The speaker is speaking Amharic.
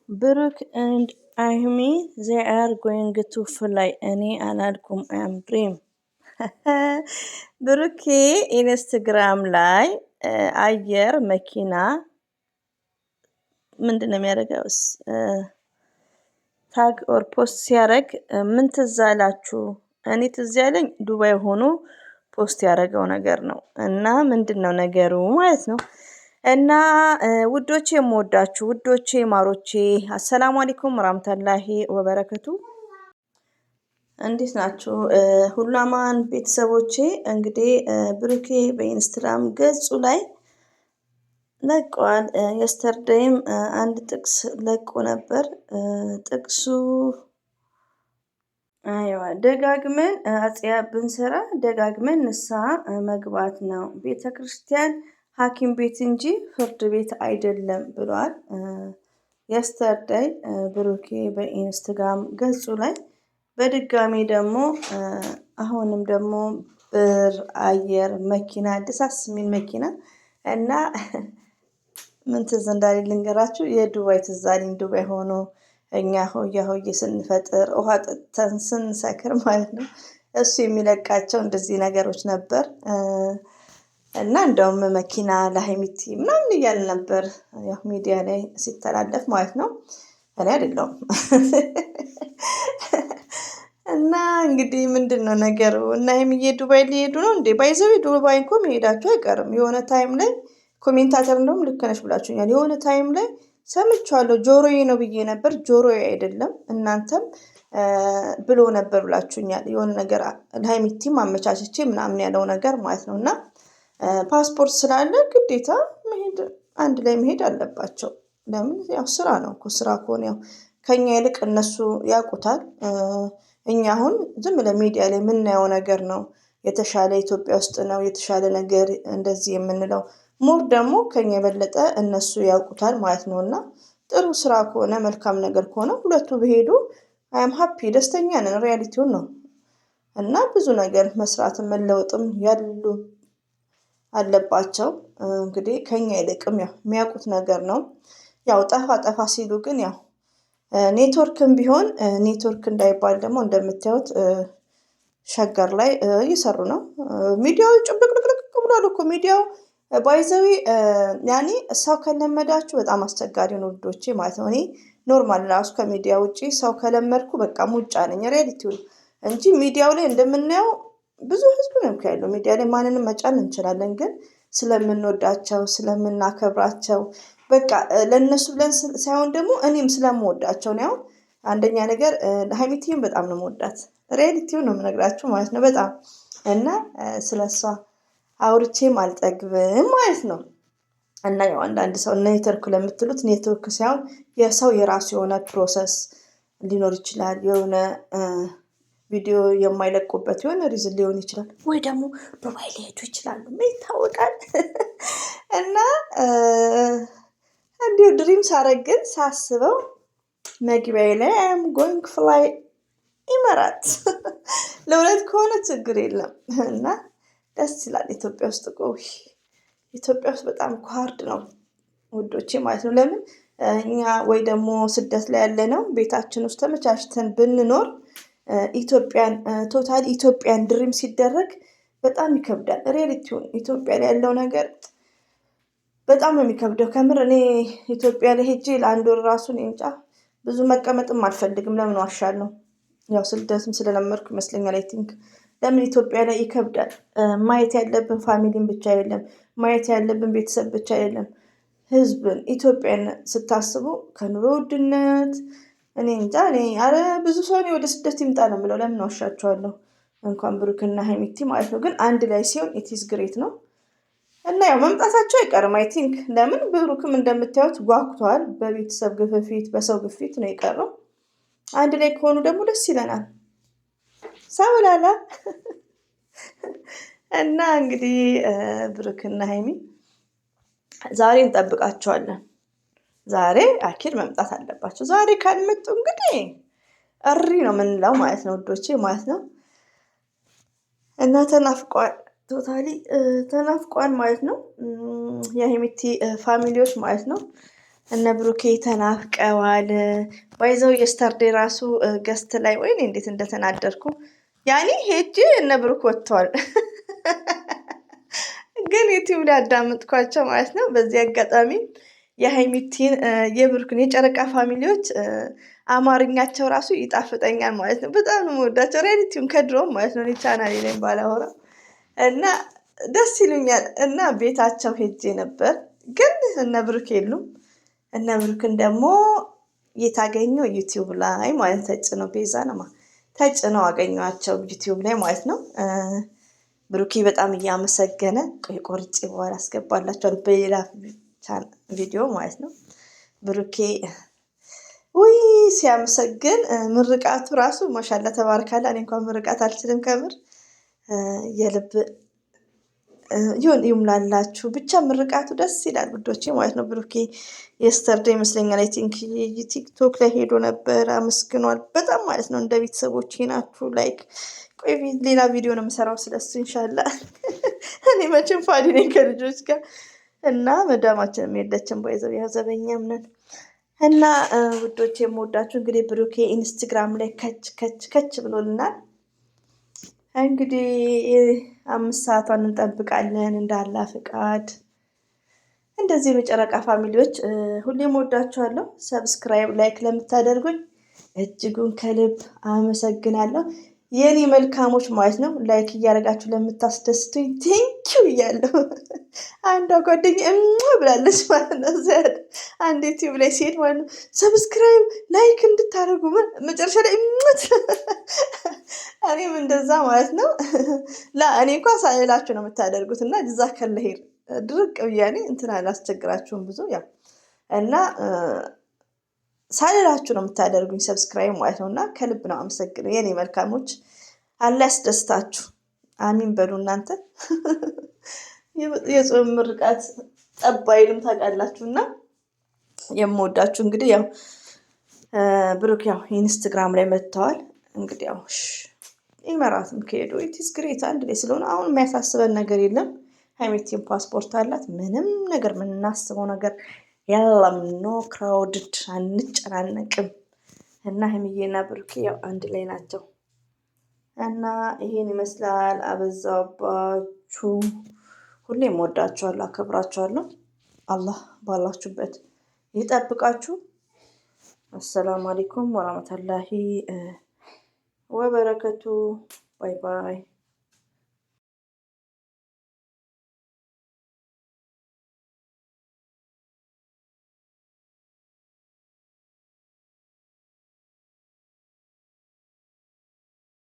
ብሩክ and Amy they are going to fly እኔ አላልኩም I am dream ብሩኬ ኢንስታግራም ላይ አየር መኪና ምንድነው የሚያደርገው ታግ ኦር ፖስት ሲያደርግ ምን ትዝ አላችሁ? እኔ ትዝ ያለኝ ዱባይ ሆኖ ፖስት ያደረገው ነገር ነው እና ምንድነው ነገሩ ማለት ነው። እና ውዶቼ የምወዳችሁ ውዶቼ ማሮቼ አሰላሙ አለይኩም ወራህመቱላሂ ወበረከቱ። እንዴት ናችሁ? ሁሉ አማን ቤተሰቦቼ። እንግዲህ ብሩኬ በኢንስታግራም ገጹ ላይ ለቋል። የስተርዴይም አንድ ጥቅስ ለቆ ነበር። ጥቅሱ ደጋግመን ኃጢአት ብንሰራ ደጋግመን ንስሐ መግባት ነው። ቤተክርስቲያን ሐኪም ቤት እንጂ ፍርድ ቤት አይደለም ብሏል። የስተርዴይ ብሩኬ በኢንስታግራም ገጹ ላይ በድጋሚ ደግሞ አሁንም ደግሞ ብር አየር መኪና ደሳስ የሚል መኪና እና ምን ትዝ እንዳለኝ ልንገራችሁ። የዱባይ ትዝ አለኝ። ዱባይ ሆኖ እኛ ሆያ ስንፈጥር ውሃ ጠጥተን ስንሰክር ማለት ነው። እሱ የሚለቃቸው እንደዚህ ነገሮች ነበር እና እንደውም መኪና ለሀይሚቲ ምናምን እያለ ነበር ያው ሚዲያ ላይ ሲተላለፍ ማለት ነው። እኔ አይደለሁም እና እንግዲህ ምንድነው ነገሩ? እና ሀይሚዬ ዱባይ ሊሄዱ ነው እንዴ? ባይዘው ዱባይ እኮ መሄዳቸው አይቀርም። የሆነ ታይም ላይ ኮሜንታተር እንደውም ልክ ነሽ ብላችሁኛል። የሆነ ታይም ላይ ሰምቻለሁ። ጆሮዬ ነው ብዬ ነበር። ጆሮዬ አይደለም እናንተም ብሎ ነበር ብላችሁኛል። የሆነ ነገር ለሀይሚቲም አመቻችቼ ምናምን ያለው ነገር ማለት ነው። እና ፓስፖርት ስላለ ግዴታ መሄድ አንድ ላይ መሄድ አለባቸው። ለምን ያው ስራ ነው እኮ። ስራ ከሆነ ያው ከኛ ይልቅ እነሱ ያውቁታል። እኛ አሁን ዝም ብለን ሚዲያ ላይ የምናየው ነገር ነው የተሻለ ኢትዮጵያ ውስጥ ነው የተሻለ ነገር እንደዚህ የምንለው። ሞር ደግሞ ከኛ የበለጠ እነሱ ያውቁታል ማለት ነውና ጥሩ ስራ ከሆነ መልካም ነገር ከሆነ ሁለቱ ቢሄዱ አይ አም ሃፒ ደስተኛ ነን። ሪያሊቲውን ነው እና ብዙ ነገር መስራትም መለወጥም ያሉ አለባቸው። እንግዲህ ከኛ ይልቅም ያው የሚያውቁት ነገር ነው። ያው ጠፋ ሲሉ ግን ያው ኔትወርክም ቢሆን ኔትወርክ እንዳይባል ደግሞ እንደምታዩት ሸገር ላይ እየሰሩ ነው። ሚዲያው ጭብልቅልቅልቅ ብሏል እኮ ሚዲያው ባይዘዊ ያኔ ሰው ከለመዳችሁ በጣም አስቸጋሪ ነው ውዶቼ ማለት ነው። እኔ ኖርማል ራሱ ከሚዲያ ውጪ ሰው ከለመድኩ በቃ ሙጫ ነኝ። ሪያሊቲውን እንጂ ሚዲያው ላይ እንደምናየው ብዙ ህዝብ ነው ያለው። ሚዲያ ላይ ማንንም መጫን እንችላለን፣ ግን ስለምንወዳቸው ስለምናከብራቸው በቃ ለነሱ ብለን ሳይሆን ደግሞ እኔም ስለምወዳቸው ነው። አንደኛ ነገር ሀይሚቲን በጣም ነው የምወዳት። ሪያሊቲውን ነው የምነግራችሁ ማለት ነው በጣም እና ስለሷ አውርቼም አልጠግብም ማለት ነው። እና ያው አንዳንድ ሰው ኔትወርክ ለምትሉት ኔትወርክ ሳይሆን የሰው የራሱ የሆነ ፕሮሰስ ሊኖር ይችላል። የሆነ ቪዲዮ የማይለቁበት የሆነ ሪዝን ሊሆን ይችላል፣ ወይ ደግሞ ዱባይ ሊሄዱ ይችላሉ፣ ምን ይታወቃል። እና እንዲሁ ድሪም ሳረግ ግን ሳስበው መግቢያዬ ላይ አም ጎይንግ ፍላይ ኢመራት ለእውነት ከሆነ ችግር የለም እና ደስ ይላል። ኢትዮጵያ ውስጥ ቆይ ኢትዮጵያ ውስጥ በጣም ሃርድ ነው ውዶቼ ማለት ነው። ለምን እኛ ወይ ደግሞ ስደት ላይ ያለ ነው ቤታችን ውስጥ ተመቻችተን ብንኖር ኢትዮጵያን ቶታል ኢትዮጵያን ድሪም ሲደረግ በጣም ይከብዳል። ሪያሊቲውን ኢትዮጵያ ላይ ያለው ነገር በጣም ነው የሚከብደው። ከምር እኔ ኢትዮጵያ ላይ ሄጄ ለአንድ ወር ራሱን እንጃ ብዙ መቀመጥም አልፈልግም። ለምን ዋሻለሁ? ያው ስደትም ስለለመድኩ ይመስለኛል። አይ ቲንክ ለምን ኢትዮጵያ ላይ ይከብዳል። ማየት ያለብን ፋሚሊን ብቻ አይደለም፣ ማየት ያለብን ቤተሰብ ብቻ አይደለም፣ ህዝብን ኢትዮጵያን ስታስቡ ከኑሮ ውድነት እኔ እንጃ። እኔ አረ ብዙ ሰው እኔ ወደ ስደት ይምጣ ነው የምለው። ለምን ዋሻቸዋለሁ? እንኳን ብሩክና ሀይሚቲ ማለት ነው። ግን አንድ ላይ ሲሆን ኢትስ ግሬት ነው እና ያው መምጣታቸው አይቀርም። አይ ቲንክ ለምን ብሩክም እንደምታዩት ጓጉቷል። በቤተሰብ ግፊት በሰው ግፊት ነው የቀረው። አንድ ላይ ከሆኑ ደግሞ ደስ ይለናል። ሳውላላ እና እንግዲህ ብሩክና ሀይሚ ዛሬ እንጠብቃቸዋለን። ዛሬ አኪድ መምጣት አለባቸው። ዛሬ ካልመጡ እንግዲህ እሪ ነው የምንለው ማለት ነው ውዶቼ ማለት ነው። እና ተናፍቋል፣ ቶታሊ ተናፍቋል ማለት ነው። የሀይሚቲ ፋሚሊዎች ማለት ነው። እነ ብሩኬ ተናፍቀዋል። ባይዘው የስተርዴ ራሱ ገስት ላይ ወይኔ እንዴት እንደተናደርኩ ያኔ ሄጄ እነ ብሩክ ወጥተዋል፣ ግን ዩቲዩብ ላይ አዳምጥኳቸው ማለት ነው። በዚህ አጋጣሚ የሀይሚቲን የብሩክን የጨረቃ ፋሚሊዎች አማርኛቸው ራሱ ይጣፍጠኛል ማለት ነው። በጣም ነው የምወዳቸው ሪያሊቲውን ከድሮም ማለት ነው። ቻናሌ ላይ ባላወራ እና ደስ ይሉኛል። እና ቤታቸው ሄጄ ነበር፣ ግን እነ ብሩክ የሉም። እነ ብሩክን ደግሞ የታገኘው ዩቲዩብ ላይ ማለት ተጭነው ቤዛ ነማ ተጭነው አገኘኋቸው ዩቲዩብ ላይ ማለት ነው። ብሩኬ በጣም እያመሰገነ ቆርጬ በኋላ አስገባላችኋል በሌላ ቪዲዮ ማለት ነው። ብሩኬ ውይ ሲያመሰግን ምርቃቱ ራሱ ማሻላ ተባረካላ። እኔ እንኳን ምርቃት አልችልም ከምር የልብ ይሁን ይሙላላችሁ። ብቻ ምርቃቱ ደስ ይላል ውዶቼ ማለት ነው። ብሩኬ የስተርዴ ይመስለኛል አይ ቲንክ ቲክቶክ ላይ ሄዶ ነበር፣ አመስግኗል በጣም ማለት ነው። እንደ ቤተሰቦቼ ናችሁ። ላይክ ቆይ ሌላ ቪዲዮ ነው የምሰራው ስለሱ ኢንሻላ። እኔ መቼም ፋዲ ነኝ ከልጆች ጋር እና መዳማችንም የለችም ባይዘው ያዘበኛም ነን እና ውዶቼ የምወዳችሁ እንግዲህ ብሩኬ ኢንስታግራም ላይ ከች ብሎልናል። እንግዲህ 5 ሰዓቷን እንጠብቃለን እንዳላ ፍቃድ። እንደዚህ የጨረቃ ፋሚሊዎች ሁሌም ወዳችኋለሁ። ሰብስክራይብ ላይክ ለምታደርጉኝ እጅጉን ከልብ አመሰግናለሁ። የኔ መልካሞች ማለት ነው። ላይክ እያደረጋችሁ ለምታስደስቱኝ ቴንኪው እያለሁ አንዷ ጓደኛ ብላለች ማለት ነው። ዘድ አንድ ዩቲዩብ ላይ ሲሄድ ማለት ነው ሰብስክራይብ ላይክ እንድታደርጉ መጨረሻ ላይ እኔም እንደዛ ማለት ነው። እኔ እንኳ ሳይላችሁ ነው የምታደርጉት እና ጅዛ ከለሄር ድርቅ ብያኔ እንትን አላስቸግራችሁም ብዙ ያው እና ሳልላችሁ ነው የምታደርጉኝ ሰብስክራይብ ማለት ነው። እና ከልብ ነው አመሰግነው የኔ መልካሞች። አላ ያስደስታችሁ፣ አሚን በሉ እናንተ። የጾም ምርቃት ጠባይልም ታውቃላችሁ። እና የምወዳችሁ እንግዲህ ያው ብሩክ ያው ኢንስታግራም ላይ መጥተዋል። እንግዲህ ያው ኢመራትም ከሄዱ ኢትስ ግሬት አንድ ላይ ስለሆነ አሁን የሚያሳስበን ነገር የለም። ሀይሚቲም ፓስፖርት አላት። ምንም ነገር የምናስበው ነገር የለም። ኖ ክራውድድ አንጨናነቅም። እና ሀይሚዬና ብሩኬ ያው አንድ ላይ ናቸው። እና ይሄን ይመስላል። አበዛባችሁ። ሁሌም ወዳችኋለሁ፣ አከብራችኋለሁ። አላህ ባላችሁበት ይጠብቃችሁ። አሰላሙ አለይኩም ወራህመቱላሂ ወበረከቱ። ባይ ባይ።